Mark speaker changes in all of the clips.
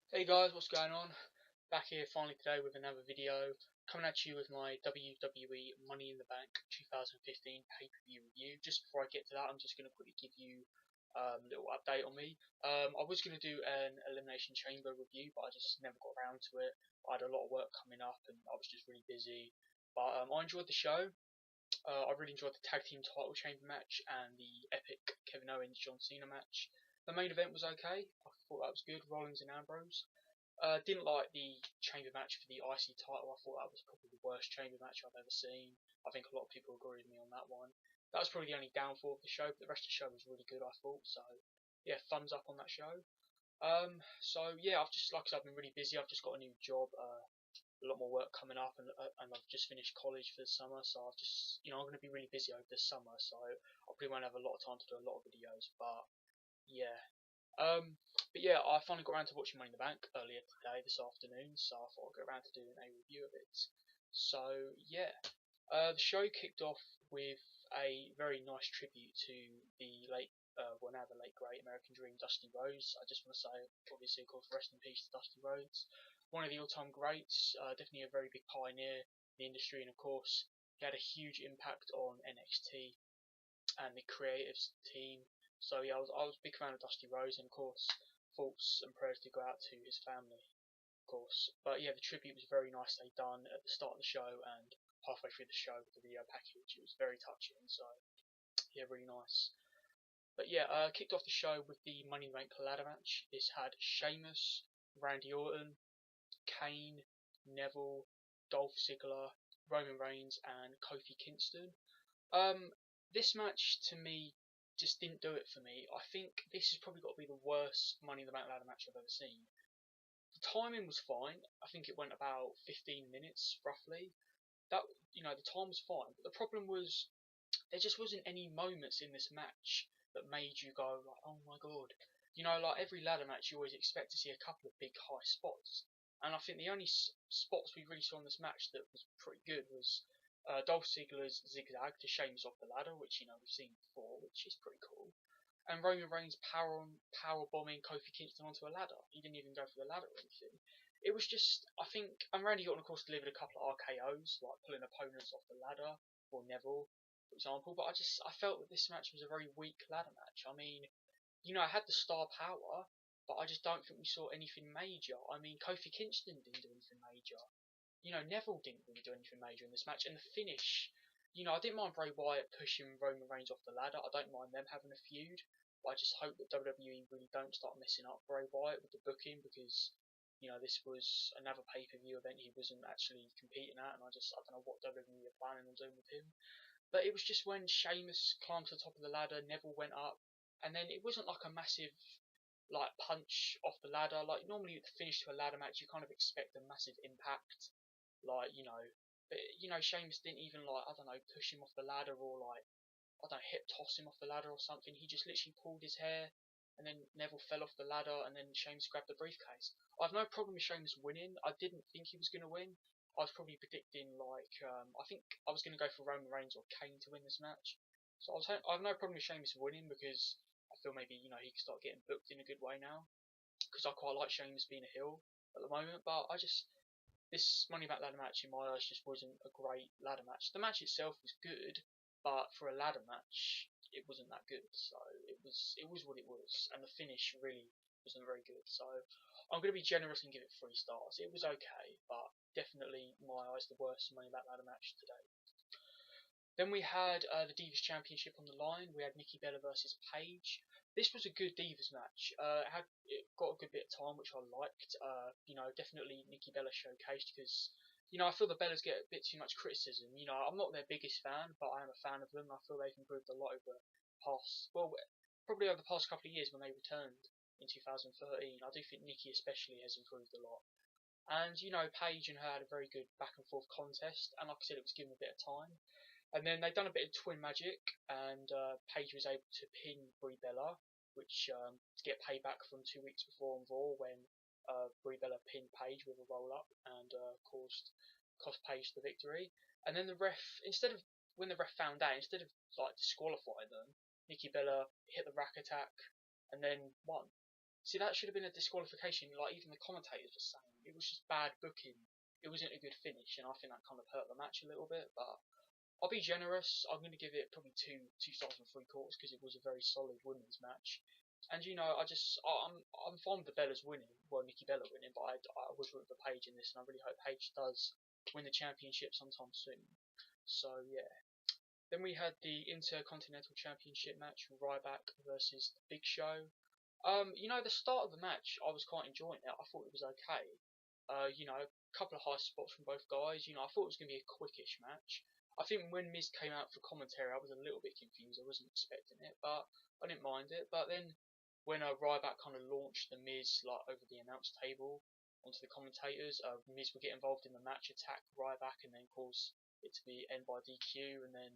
Speaker 1: Hey guys, what's going on? Back here finally today with another video, coming at you with my WWE Money in the Bank 2015 pay-per-view review. Just before I get to that, I'm just going to quickly give you a little update on me. I was going to do an Elimination Chamber review, but I just never got around to it. I had a lot of work coming up and I was just really busy. But I enjoyed the show. I really enjoyed the Tag Team Title Chamber match and the epic Kevin Owens John Cena match. The main event was okay. I thought that was good. Rollins and Ambrose. Didn't like the chamber match for the IC title. I thought that was probably the worst chamber match I've ever seen. I think a lot of people agree with me on that one. That was probably the only downfall of the show, but the rest of the show was really good, I thought. So, yeah, thumbs up on that show. So yeah, I've just, like I said, I've been really busy. I've just got a new job, a lot more work coming up, and I've just finished college for the summer. So I've just, I'm going to be really busy over the summer. So I probably won't have a lot of time to do a lot of videos. But yeah, but yeah, I finally got around to watching Money in the Bank earlier today, this afternoon, so I thought I'd get around to doing a review of it. So yeah, the show kicked off with a very nice tribute to the late, well now the late great American Dream, Dusty Rhodes. I just want to say, obviously, of course, rest in peace to Dusty Rhodes, one of the all-time greats, definitely a very big pioneer in the industry, and of course, he had a huge impact on NXT and the creatives team. So yeah, I was a big fan of Dusty Rhodes, and of course, thoughts and prayers to go out to his family, of course. But yeah, the tribute was very nicely done at the start of the show and halfway through the show with the video package. It was very touching. So yeah, really nice. But yeah, kicked off the show with the Money in the Bank ladder match. This had Sheamus, Randy Orton, Kane, Neville, Dolph Ziggler, Roman Reigns, and Kofi Kingston. Um, this match to me just didn't do it for me. I think this has probably got to be the worst Money in the Bank ladder match I've ever seen. The timing was fine. I think it went about 15 minutes roughly. That the time was fine, but the problem was there just wasn't any moments in this match that made you go like, oh my god. Like every ladder match, you always expect to see a couple of big high spots, and I think the only spots we really saw in this match that was pretty good was Dolph Ziggler's zigzag to Sheamus off the ladder, which we've seen before, which is pretty cool. And Roman Reigns power bombing Kofi Kingston onto a ladder. He didn't even go for the ladder or anything. It was just, I think, and Randy Orton of course delivered a couple of RKO's, like pulling opponents off the ladder, or Neville, for example. But I felt that this match was a very weak ladder match. I mean, it had the star power, but I just don't think we saw anything major. I mean, Kofi Kingston didn't do anything major. Neville didn't really do anything major in this match, and the finish, I didn't mind Bray Wyatt pushing Roman Reigns off the ladder. I don't mind them having a feud, but I just hope that WWE really don't start messing up Bray Wyatt with the booking because, this was another pay-per-view event he wasn't actually competing at, and I don't know what WWE are planning on doing with him. But it was just when Sheamus climbed to the top of the ladder, Neville went up, and then it wasn't like a massive like punch off the ladder. Like normally at the finish to a ladder match, you kind of expect a massive impact, like but Sheamus didn't even like I don't know push him off the ladder or like I don't know hip toss him off the ladder or something. He just literally pulled his hair, and then Neville fell off the ladder, and then Sheamus grabbed the briefcase. I have no problem with Sheamus winning. I didn't think he was going to win. I was probably predicting like I think I was going to go for Roman Reigns or Kane to win this match. So I have no problem with Sheamus winning because I feel maybe he can start getting booked in a good way now because I quite like Sheamus being a heel at the moment. But this Money Back ladder match in my eyes just wasn't a great ladder match. The match itself was good, but for a ladder match, it wasn't that good. So it was what it was, and the finish really wasn't very good. So I'm going to be generous and give it 3 stars. It was okay, but definitely in my eyes the worst Money Back ladder match today. Then we had the Divas Championship on the line. We had Nikki Bella versus Paige. This was a good Divas match. It got a good bit of time, which I liked. Definitely Nikki Bella showcased because, I feel the Bellas get a bit too much criticism. I'm not their biggest fan, but I am a fan of them. I feel they've improved a lot over the past, well, probably over the past couple of years when they returned in 2013. I do think Nikki especially has improved a lot. And, Paige and her had a very good back and forth contest. And like I said, it was given a bit of time. And then they done a bit of twin magic, and Paige was able to pin Brie Bella, which to get payback from 2 weeks before on Raw when Brie Bella pinned Paige with a roll up and cost Paige the victory. And then the ref, when the ref found out, instead of like disqualifying them, Nikki Bella hit the rack attack and then won. See, that should have been a disqualification. Like, even the commentators were saying it was just bad booking. It wasn't a good finish, and I think that kind of hurt the match a little bit. But I'll be generous. I'm going to give it probably two stars and 3/4 because it was a very solid women's match. And I'm fond of the Bellas winning, well, Nikki Bella winning, but I was rooting for Paige in this, and I really hope Paige does win the championship sometime soon. So yeah. Then we had the Intercontinental Championship match, Ryback versus the Big Show. The start of the match, I was quite enjoying it. I thought it was okay. A couple of high spots from both guys. I thought it was going to be a quickish match. I think when Miz came out for commentary, I was a little bit confused. I wasn't expecting it, but I didn't mind it. But then when Ryback kind of launched the Miz like over the announce table onto the commentators, Miz would get involved in the match, attack Ryback, and then cause it to be end by DQ, and then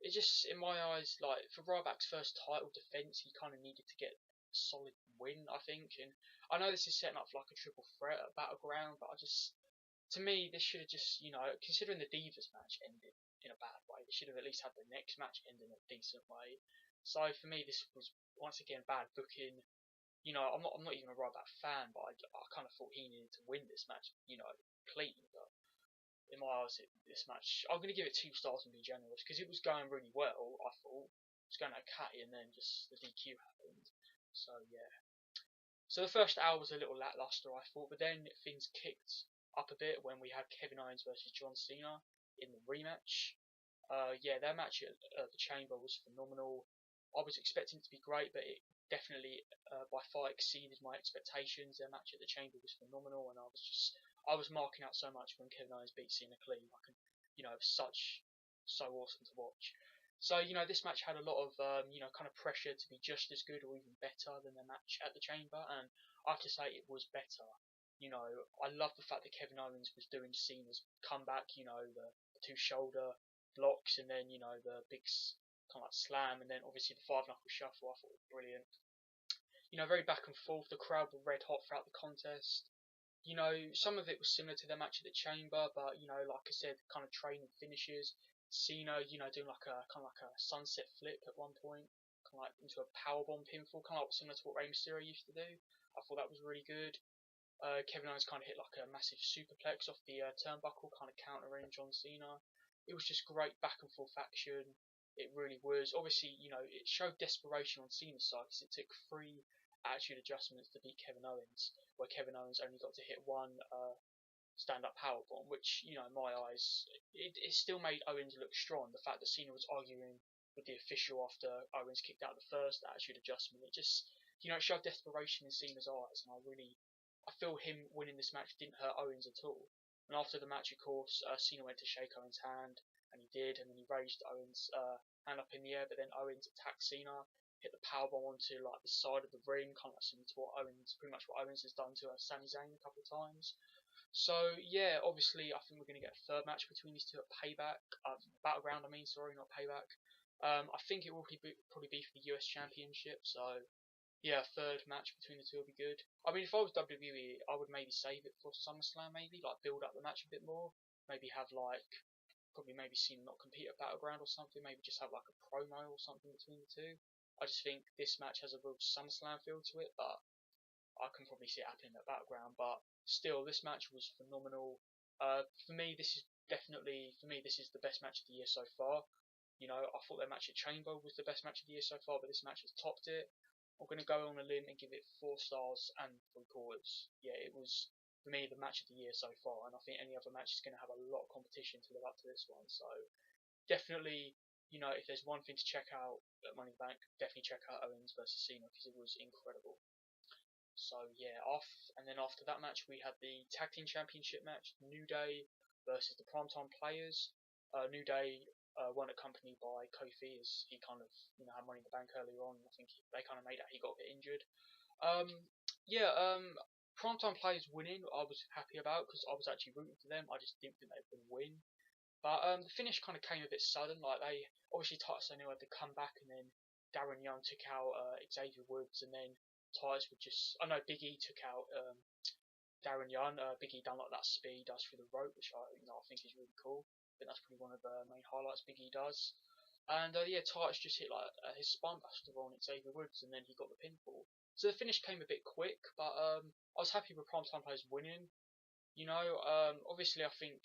Speaker 1: it just, in my eyes, like for Ryback's first title defense, he kind of needed to get a solid win, I think. And I know this is setting up for like a triple threat at Battleground, but to me, this should have just, considering the Divas match ended in a bad way, they should have at least had the next match end in a decent way. So for me, this was once again bad booking. I'm not even a Ryback fan, but I kind of thought he needed to win this match, clean. But in my eyes, this match, I'm going to give it 2 stars and be generous because it was going really well. I thought it was going okay, and then just the DQ happened. So yeah. So the first hour was a little lackluster, I thought, but then things kicked up a bit when we had Kevin Owens versus John Cena in the rematch. Their match at the Chamber was phenomenal. I was expecting it to be great, but it definitely by far exceeded my expectations. Their match at the Chamber was phenomenal, and I was marking out so much when Kevin Owens beat Cena clean. It was so awesome to watch. So this match had a lot of kind of pressure to be just as good or even better than the match at the Chamber, and I have to say it was better. I love the fact that Kevin Owens was doing Cena's comeback. The 2 shoulder blocks, and then the big kind of like slam, and then obviously the 5-knuckle shuffle. I thought was brilliant. Very back and forth. The crowd were red hot throughout the contest. Some of it was similar to their match at the Chamber, but like I said, kind of training finishes. Cena, doing like a sunset flip at one point, kind of like into a powerbomb pinfall, kind of like similar to what Rey Mysterio used to do. I thought that was really good. Kevin Owens kind of hit like a massive superplex off the turnbuckle, kind of countering John Cena. It was just great back and forth action. It really was. Obviously, it showed desperation on Cena's side because it took 3 attitude adjustments to beat Kevin Owens, where Kevin Owens only got to hit 1 stand-up powerbomb, which, in my eyes, it still made Owens look strong. The fact that Cena was arguing with the official after Owens kicked out the first attitude adjustment, it just, it showed desperation in Cena's eyes, and I feel him winning this match didn't hurt Owens at all. And after the match, of course, Cena went to shake Owens' hand, and he did, and then he raised Owens' hand up in the air, but then Owens attacked Cena, hit the powerbomb onto like the side of the ring, kind of similar to pretty much what Owens has done to Sami Zayn a couple of times. So yeah, obviously I think we're going to get a 3rd match between these 2 at Battleground. Not Payback. I think it will probably be for the US Championship. So yeah, a 3rd match between the 2 will be good. I mean, if I was WWE, I would maybe save it for SummerSlam. Maybe like build up the match a bit more. Maybe have maybe Cena not compete at Battleground or something. Maybe just have like a promo or something between the 2. I just think this match has a real SummerSlam feel to it, but I can probably see it happening at Battleground. But still, this match was phenomenal. For me, this is the best match of the year so far. I thought their match at Chamber was the best match of the year so far, but this match has topped it. I'm going to go on a limb and give it 4 stars and 3/4. Yeah, it was, for me, the match of the year so far, and I think any other match is going to have a lot of competition to live up to this one. So definitely, if there's one thing to check out at Money in the Bank, definitely check out Owens versus Cena because it was incredible. So yeah, and then after that match we had the Tag Team Championship match, New Day versus the Primetime Players. New Day weren't accompanied by Kofi as he kind of had Money in the Bank earlier on. I think they kind of made out he got a bit injured. Primetime Players winning I was happy about because I was actually rooting for them. I just didn't think they were going to win. But the finish kind of came a bit sudden. Like they obviously Titus O'Neil had to come back, and then Darren Young took out Xavier Woods, and then Titus would just. I know Big E took out Darren Young. Big E done like that speed does through the rope, which I think is really cool. I think that's probably one of the main highlights Big E does. And Titus just hit like his spinebuster on Xavier Woods, and then he got the pinfall. So the finish came a bit quick, but I was happy with Primetime Players winning. Obviously I think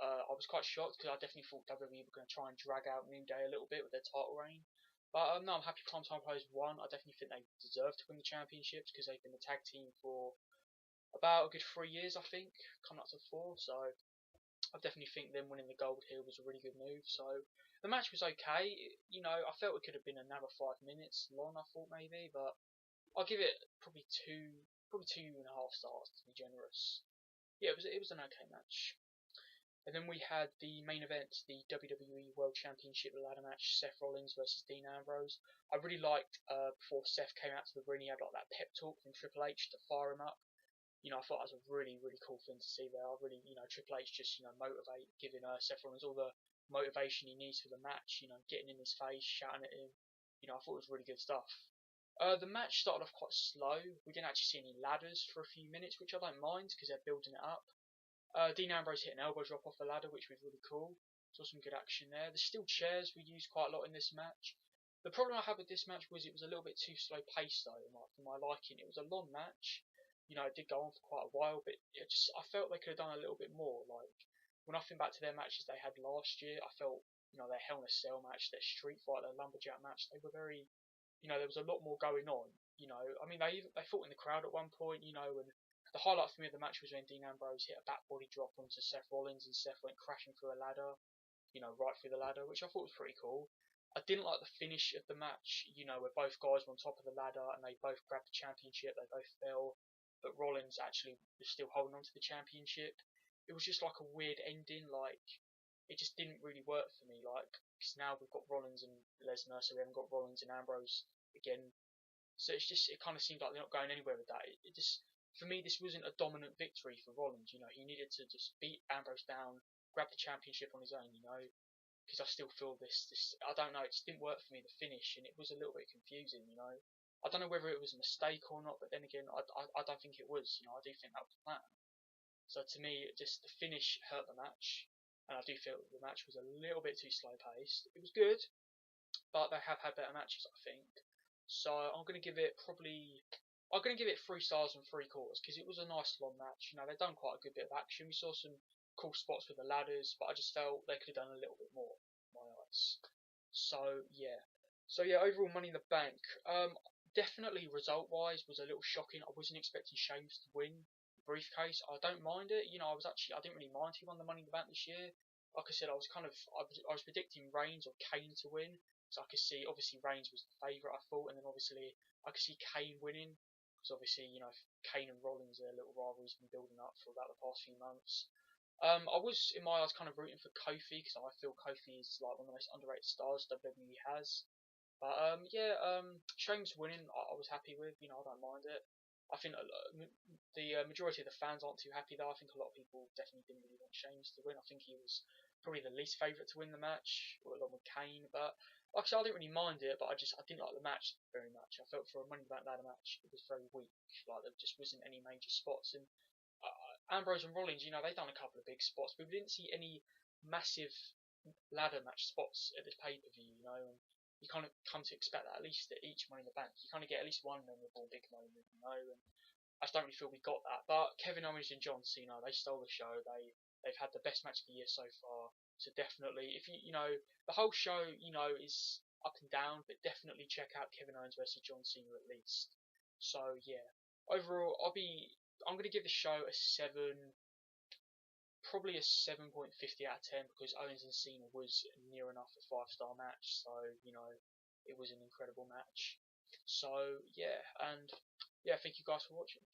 Speaker 1: I was quite shocked because I definitely thought WWE were going to try and drag out New Day a little bit with their title reign. But no, I'm happy Primetime Players won. I definitely think they deserve to win the championships because they've been the tag team for about a good 3 years, I think, coming up to 4. So I definitely think them winning the gold here was a really good move. So the match was okay. I felt it could have been another 5 minutes long. I thought maybe, but I'll give it probably 2.5 stars to be generous. Yeah, it was an okay match. And then we had the main event, the WWE World Championship ladder match, Seth Rollins versus Dean Ambrose. I really liked before Seth came out to the ring, he had like that pep talk from Triple H to fire him up. I thought that was a really, really cool thing to see there. I really, Triple H just, motivate, giving Seth Rollins all the motivation he needs for the match, getting in his face, shouting at him. I thought it was really good stuff. The match started off quite slow. We didn't actually see any ladders for a few minutes, which I don't mind because they're building it up. Dean Ambrose hit an elbow drop off the ladder, which was really cool. Saw some good action there. The steel chairs were used quite a lot in this match. The problem I had with this match was it was a little bit too slow paced though, for my liking. It was a long match. It did go on for quite a while, but I felt they could have done a little bit more. Like when I think back to their matches they had last year, I felt their Hell in a Cell match, their Street Fight, their Lumberjack match, they were very, there was a lot more going on. I mean they fought in the crowd at one point, and the highlight for me of the match was when Dean Ambrose hit a back body drop onto Seth Rollins and Seth went crashing through a ladder, right through the ladder, which I thought was pretty cool. I didn't like the finish of the match, where both guys were on top of the ladder and they both grabbed the championship, they both fell, but Rollins actually was still holding on to the championship. It was just like a weird ending, like, it just didn't really work for me, like, because now we've got Rollins and Lesnar, so we haven't got Rollins and Ambrose again. So it kind of seemed like they're not going anywhere with that. It just, for me, this wasn't a dominant victory for Rollins. He needed to just beat Ambrose down, grab the championship on his own. Because I still feel this. I don't know. It just didn't work for me. The finish, and it was a little bit confusing. I don't know whether it was a mistake or not. But then again, I don't think it was. I do think that was the plan. So to me, just the finish hurt the match, and I do feel the match was a little bit too slow paced. It was good, but they have had better matches, I think. So I'm going to give it 3 stars and 3/4 because it was a nice long match. They've done quite a good bit of action. We saw some cool spots with the ladders, but I just felt they could have done a little bit more, in my eyes. So yeah. Overall, Money in the Bank. Definitely result-wise was a little shocking. I wasn't expecting Sheamus to win the briefcase. I don't mind it. I didn't really mind he won the Money in the Bank this year. Like I said, I was predicting Reigns or Kane to win. So I could see, obviously, Reigns was the favourite, I thought, and then obviously I could see Kane winning. Because obviously, Kane and Rollins, their little rivalry's been building up for about the past few months. I was, in my eyes, kind of rooting for Kofi, because I feel Kofi is like one of the most underrated stars WWE has. But Sheamus winning, I was happy with. I don't mind it. I think the majority of the fans aren't too happy though. I think a lot of people definitely didn't really want Sheamus to win. I think he was probably the least favourite to win the match, along with Kane. But like I said, I didn't really mind it, but I didn't like the match very much. I felt for a Money in the Bank ladder match, it was very weak. Like there just wasn't any major spots. And Ambrose and Rollins, they've done a couple of big spots, but we didn't see any massive ladder match spots at this pay-per-view. And you kind of come to expect that at least at each Money in the Bank. You kind of get at least one memorable big moment, and I just don't really feel we got that. But Kevin Owens and John Cena, they stole the show. They've had the best match of the year so far. So definitely, if the whole show, is up and down, but definitely check out Kevin Owens versus John Cena at least. So yeah, overall, I'm gonna give the show a 7, probably a 7.50 out of 10 because Owens and Cena was near enough a 5-star match. So it was an incredible match. So yeah, and yeah, thank you guys for watching.